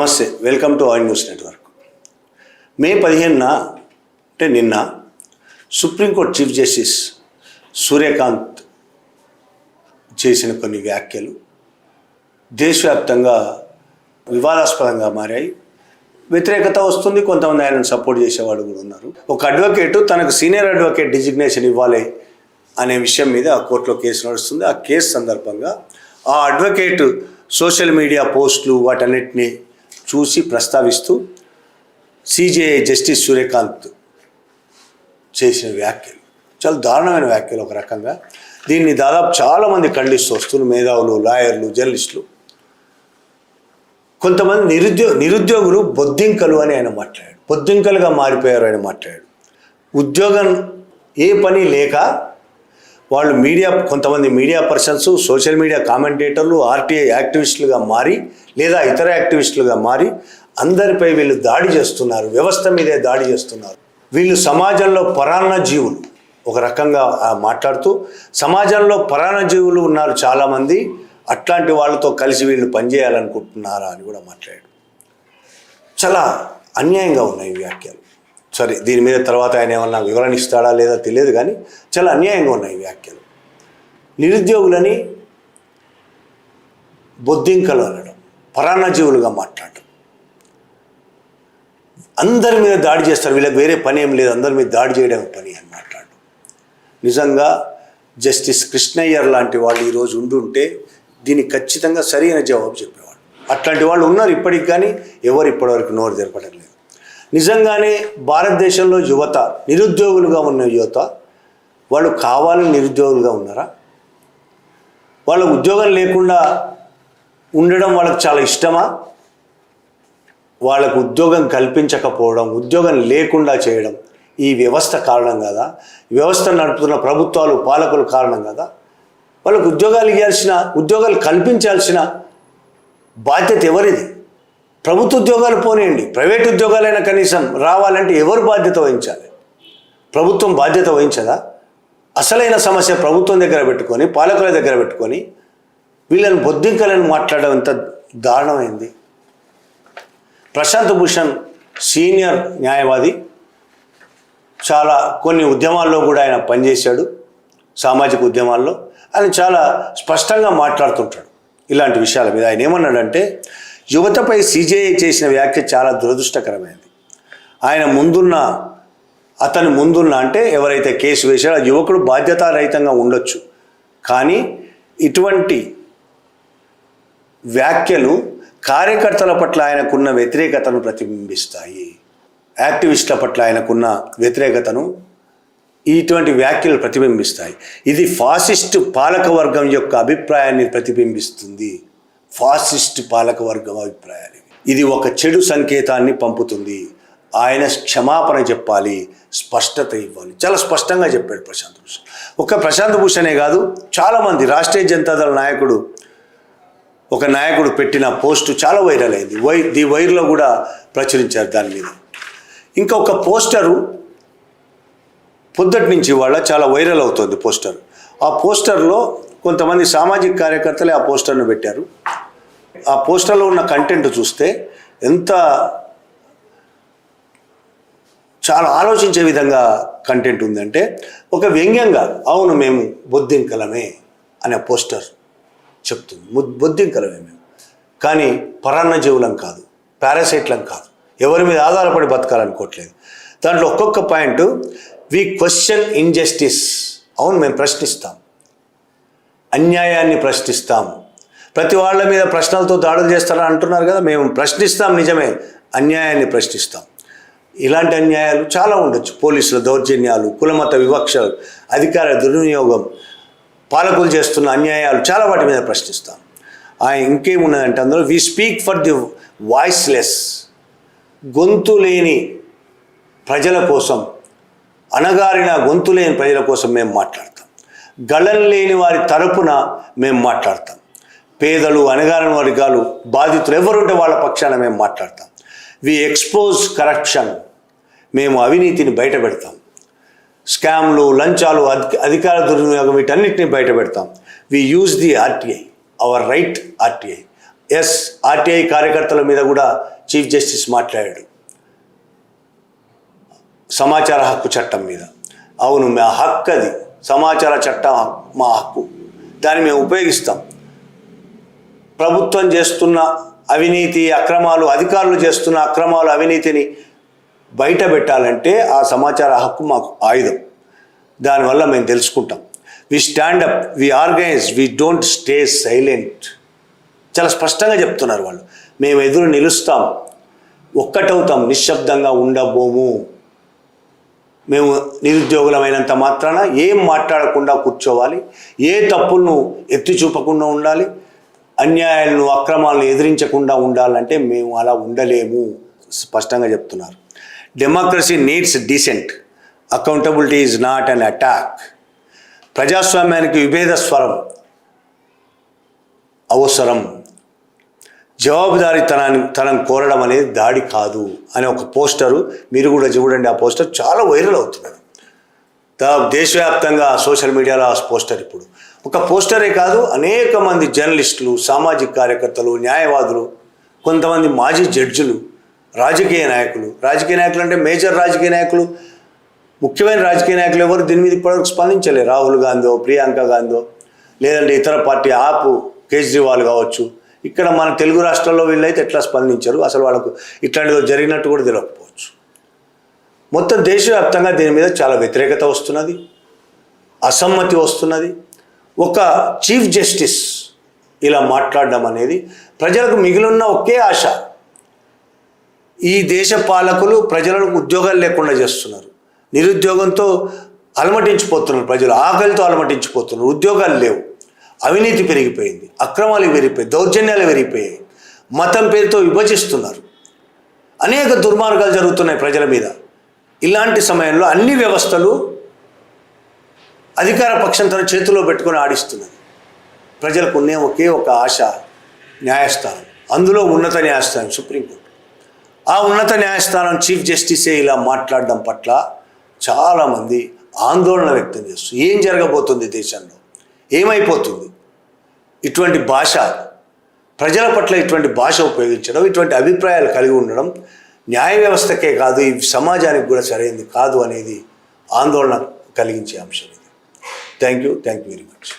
నమస్తే, welcome to oil news network. May 15న అంటే నిన్న సుప్రీంకోర్టు చీఫ్ జస్టిస్ సూర్యకాంత్ చేసిన కొన్ని వ్యాఖ్యలు దేశవ్యాప్తంగా వివాదాస్పదంగా మారాయి. వ్యతిరేకత వస్తుంది, కొంతమంది ఆయనను సపోర్ట్ చేసేవాళ్ళు కూడా ఉన్నారు. ఒక అడ్వకేటు తనకు సీనియర్ అడ్వకేట్ డిజిగ్నేషన్ ఇవ్వాలి అనే విషయం మీద కోర్టులో కేసు నడుస్తుంది. ఆ కేసు సందర్భంగా ఆ అడ్వకేటు సోషల్ మీడియా పోస్టులు వాటన్నిటిని చూసి ప్రస్తావిస్తూ సిజేఐ జస్టిస్ సూర్యకాంత్ చేసిన వ్యాఖ్యలు చాలా దారుణమైన వ్యాఖ్యలు. ఒక రకంగా దీన్ని దాదాపు చాలామంది ఖండిస్తూ వస్తున్నారు. మేధావులు, లాయర్లు, జర్నలిస్టులు. కొంతమంది నిరుద్యోగులు బొద్దింకలు అని ఆయన మాట్లాడాడు. బొద్దింకలుగా మారిపోయారు ఆయన మాట్లాడాడు. ఉద్యోగం ఏ పని లేక వాళ్ళు కొంతమంది మీడియా పర్సన్స్, సోషల్ మీడియా కామెంటేటర్లు, ఆర్టీఐ యాక్టివిస్టులుగా మారి లేదా ఇతర యాక్టివిస్టులుగా మారి అందరిపై వీళ్ళు దాడి చేస్తున్నారు. వ్యవస్థ మీదే దాడి చేస్తున్నారు. వీళ్ళు సమాజంలో పరాన్న జీవులు. ఒక రకంగా మాట్లాడుతూ సమాజంలో పరాన్న జీవులు ఉన్నారు చాలామంది, అట్లాంటి వాళ్ళతో కలిసి వీళ్ళు పనిచేయాలనుకుంటున్నారా అని కూడా మాట్లాడాడు. చాలా అన్యాయంగా ఉన్నాయి వ్యాఖ్యలు. సరే, దీని మీద తర్వాత ఆయన ఏమన్నా వివరణ ఇస్తాడా లేదా తెలియదు, కానీ చాలా అన్యాయంగా ఉన్నాయి వ్యాఖ్యలు. నిరుద్యోగులని బొద్దింకలు అనడం, పరాన్నజీవులుగా మాట్లాడటం, అందరి మీద దాడి చేస్తారు. వీళ్ళకి వేరే పని ఏం లేదు, అందరి మీద దాడి చేయడం పని అని మాట్లాడడం. నిజంగా జస్టిస్ కృష్ణయ్యర్ లాంటి వాళ్ళు ఈరోజు ఉండుంటే దీనికి ఖచ్చితంగా సరైన జవాబు చెప్పేవాళ్ళు. అట్లాంటి వాళ్ళు ఉన్నారు ఇప్పటికి, కానీ ఎవరు ఇప్పటివరకు నోరు తెరపడం లేదు. నిజంగానే భారతదేశంలో యువత, నిరుద్యోగులుగా ఉన్న యువత, వాళ్ళు కావాలని నిరుద్యోగులుగా ఉన్నారా? వాళ్ళకు ఉద్యోగం లేకుండా ఉండడం వాళ్ళకు చాలా ఇష్టమా? వాళ్ళకు ఉద్యోగం కల్పించకపోవడం, ఉద్యోగం లేకుండా చేయడం ఈ వ్యవస్థ కారణం కదా? వ్యవస్థ నడుపుతున్న ప్రభుత్వాలు, పాలకులు కారణం కదా? వాళ్ళకు ఉద్యోగాలు కల్పించాల్సిన బాధ్యత ఎవరిది? ప్రభుత్వ ఉద్యోగాలు పోనీయండి, ప్రైవేట్ ఉద్యోగాలైనా కనీసం రావాలంటే ఎవరు బాధ్యత వహించాలి? ప్రభుత్వం బాధ్యత వహించదా? అసలైన సమస్య ప్రభుత్వం దగ్గర పెట్టుకొని, పాలకుల దగ్గర పెట్టుకొని వీళ్ళని బొద్దింకలను మాట్లాడడం ఎంత దారుణమైంది. ప్రశాంత్ భూషణ్ సీనియర్ న్యాయవాది, చాలా కొన్ని ఉద్యమాల్లో కూడా ఆయన పనిచేశాడు, సామాజిక ఉద్యమాల్లో. ఆయన చాలా స్పష్టంగా మాట్లాడుతుంటాడు ఇలాంటి విషయాల మీద. ఆయన ఏమన్నాడంటే, యువతపై సిజేఐ చేసిన వ్యాఖ్య చాలా దురదృష్టకరమైనది. అతని ముందున్న అంటే ఎవరైతే కేసు వేశాడో ఆ యువకుడు బాధ్యతారహితంగా ఉండొచ్చు, కానీ ఇటువంటి వ్యాఖ్యలు కార్యకర్తల పట్ల ఆయనకున్న వ్యతిరేకతను ప్రతిబింబిస్తాయి. యాక్టివిస్టుల పట్ల ఆయనకున్న వ్యతిరేకతను ఇటువంటి వ్యాఖ్యలు ప్రతిబింబిస్తాయి. ఇది ఫాసిస్ట్ పాలకవర్గం యొక్క అభిప్రాయాన్ని ప్రతిబింబిస్తుంది. ఫాసిస్ట్ పాలకవర్గం అభిప్రాయాలు. ఇది ఒక చెడు సంకేతాన్ని పంపుతుంది. ఆయన క్షమాపణ చెప్పాలి, స్పష్టత ఇవ్వాలి. చాలా స్పష్టంగా చెప్పాడు ప్రశాంత్ భూషణ్. ప్రశాంత్ భూషణే కాదు, చాలామంది రాష్ట్రీయ జనతాదళ ఒక నాయకుడు పెట్టిన పోస్టు చాలా వైరల్ అయింది. ది వైర్లో కూడా ప్రచురించారు దాని మీద. ఇంకా ఒక పోస్టరు పొద్దుటి నుంచి వాళ్ళ చాలా వైరల్ అవుతుంది పోస్టర్. ఆ పోస్టర్లో కొంతమంది సామాజిక కార్యకర్తలే ఆ పోస్టర్ను పెట్టారు. ఆ పోస్టర్లో ఉన్న కంటెంట్ చూస్తే చాలా ఆలోచించే విధంగా కంటెంట్ ఉందంటే, ఒక వ్యంగ్యంగా అవును మేము బొద్దింకలమే అనే పోస్టర్ చెప్తుంది. బొద్దింకలమే మేము, కానీ పరాన్నజీవులం కాదు, పారాసైట్లం కాదు, ఎవరి మీద ఆధారపడి బతకాలనుకోవట్లేదు. దాంట్లో ఒక్కొక్క పాయింట్, వి క్వశ్చన్ ఇన్జస్టిస్. అవును, మేము ప్రశ్నిస్తాం, అన్యాయాన్ని ప్రశ్నిస్తాం. ప్రతి వాళ్ళ మీద ప్రశ్నలతో దాడులు చేస్తారని అంటున్నారు కదా, మేము ప్రశ్నిస్తాం, నిజమే, అన్యాయాన్ని ప్రశ్నిస్తాం. ఇలాంటి అన్యాయాలు చాలా ఉండొచ్చు. పోలీసుల దౌర్జన్యాలు, కులమత వివక్షలు, అధికార దుర్వినియోగం, పాలకులు చేస్తున్న అన్యాయాలు, చాలా వాటి మీద ప్రశ్నిస్తాం. ఇంకేమున్నదంటే అందులో, we speak for the voiceless. గొంతు లేని ప్రజల కోసం, అణగారిన గొంతు లేని ప్రజల కోసం మేము మాట్లాడతాం. గళం లేని వారి తరపున మేము మాట్లాడతాం. పేదలు, అణగారిన వర్గాలు, బాధితులు ఎవరుంటే వాళ్ళ పక్షాన మేము మాట్లాడతాం. వి ఎక్స్పోజ్ కరప్షన్. మేము అవినీతిని బయట పెడతాం. స్కామ్లు, లంచాలు, అధికార దుర్వినియోగం, వీటన్నిటిని బయట పెడతాం. We use the RTI, our right RTI. Yes, RTI కార్యకర్తల మీద కూడా చీఫ్ జస్టిస్ మాట్లాడాడు సమాచార హక్కు చట్టం మీద. అవును, మా హక్కు అది, సమాచార చట్టం మా హక్కు, దాన్ని మేము ఉపయోగిస్తాం. ప్రభుత్వం చేస్తున్న అవినీతి అక్రమాలు, అధికారులు చేస్తున్న అక్రమాలు అవినీతిని బయట పెట్టాలంటే ఆ సమాచార హక్కు మాకు ఆయుధం. దానివల్ల మేము తెలుసుకుంటాం. We stand up, we organise, we don't stay silent. చాలా స్పష్టంగా చెప్తున్నారు వాళ్ళు. మేము ఎదురు నిలుస్తాం, ఒక్కటవుతాం, నిశ్శబ్దంగా ఉండబోము. మేము నిరుద్యోగులమైనంత మాత్రాన ఏం మాట్లాడకుండా కూర్చోవాలి, ఏ తప్పులను ఎత్తి చూపకుండా ఉండాలి, అన్యాయాలను అక్రమాలను ఎదిరించకుండా ఉండాలంటే మేము అలా ఉండలేము స్పష్టంగా చెప్తున్నారు. Democracy needs decent, accountability is not an attack. ప్రజాస్వామ్యానికి విభేద స్వరం అవసరం. జవాబుదారీతనం కోరడం అనేది దాడి కాదు అనే ఒక పోస్టరు, మీరు కూడా చూడండి. ఆ పోస్టర్ చాలా వైరల్ అవుతున్నది దేశవ్యాప్తంగా సోషల్ మీడియాలో. ఆ పోస్టర్ ఇప్పుడు ఒక పోస్టరే కాదు, అనేక మంది జర్నలిస్టులు, సామాజిక కార్యకర్తలు, న్యాయవాదులు, కొంతమంది మాజీ జడ్జిలు, రాజకీయ నాయకులు అంటే మేజర్ రాజకీయ నాయకులు, ముఖ్యమైన రాజకీయ నాయకులు ఎవరు దీని మీద ఇప్పటివరకు స్పందించలేదు. రాహుల్ గాంధీ, ప్రియాంక గాంధీ, లేదంటే ఇతర పార్టీ ఆపు కేజ్రీవాల్ కావచ్చు. ఇక్కడ మన తెలుగు రాష్ట్రాల్లో వీళ్ళైతే ఎట్లా స్పందించరు, అసలు వాళ్ళకు ఇట్లాంటిదో జరిగినట్టు కూడా తెలియకపోవచ్చు. మొత్తం దేశవ్యాప్తంగా దీని మీద చాలా వ్యతిరేకత వస్తున్నది, అసమ్మతి వస్తున్నది. ఒక చీఫ్ జస్టిస్ ఇలా మాట్లాడడం అనేది ప్రజలకు మిగిలిన ఒకే ఆశ. ఈ దేశ పాలకులు ప్రజలకు ఉద్యోగాలు లేకుండా చేస్తున్నారు, నిరుద్యోగంతో అలమటించిపోతున్నారు, ప్రజలు ఆకలితో అలమటించిపోతున్నారు, ఉద్యోగాలు లేవు, అవినీతి పెరిగిపోయింది, అక్రమాలు పెరిగిపోయాయి, దౌర్జన్యాలు పెరిగిపోయాయి, మతం పేరుతో విభజిస్తున్నారు, అనేక దుర్మార్గాలు జరుగుతున్నాయి ప్రజల మీద. ఇలాంటి సమయంలో అన్ని వ్యవస్థలు అధికార పక్షం తన చేతిలో పెట్టుకొని ఆడిస్తున్నది. ప్రజలకు ఉన్న ఒకే ఒక ఆశ, న్యాయస్థానం, అందులో ఉన్నత న్యాయస్థానం సుప్రీంకోర్టు. ఆ ఉన్నత న్యాయస్థానం చీఫ్ జస్టిసే ఇలా మాట్లాడడం పట్ల చాలామంది ఆందోళన వ్యక్తం చేస్తారు. ఏం జరగబోతుంది దేశంలో, ఏమైపోతుంది? ఇటువంటి భాష, ప్రజల పట్ల ఇటువంటి భాష ఉపయోగించడం, ఇటువంటి అభిప్రాయాలు కలిగి ఉండడం న్యాయ వ్యవస్థకే కాదు, ఈ సమాజానికి కూడా సరైనది కాదు అనేది ఆందోళన కలిగించే అంశం ఇది. Thank you very much.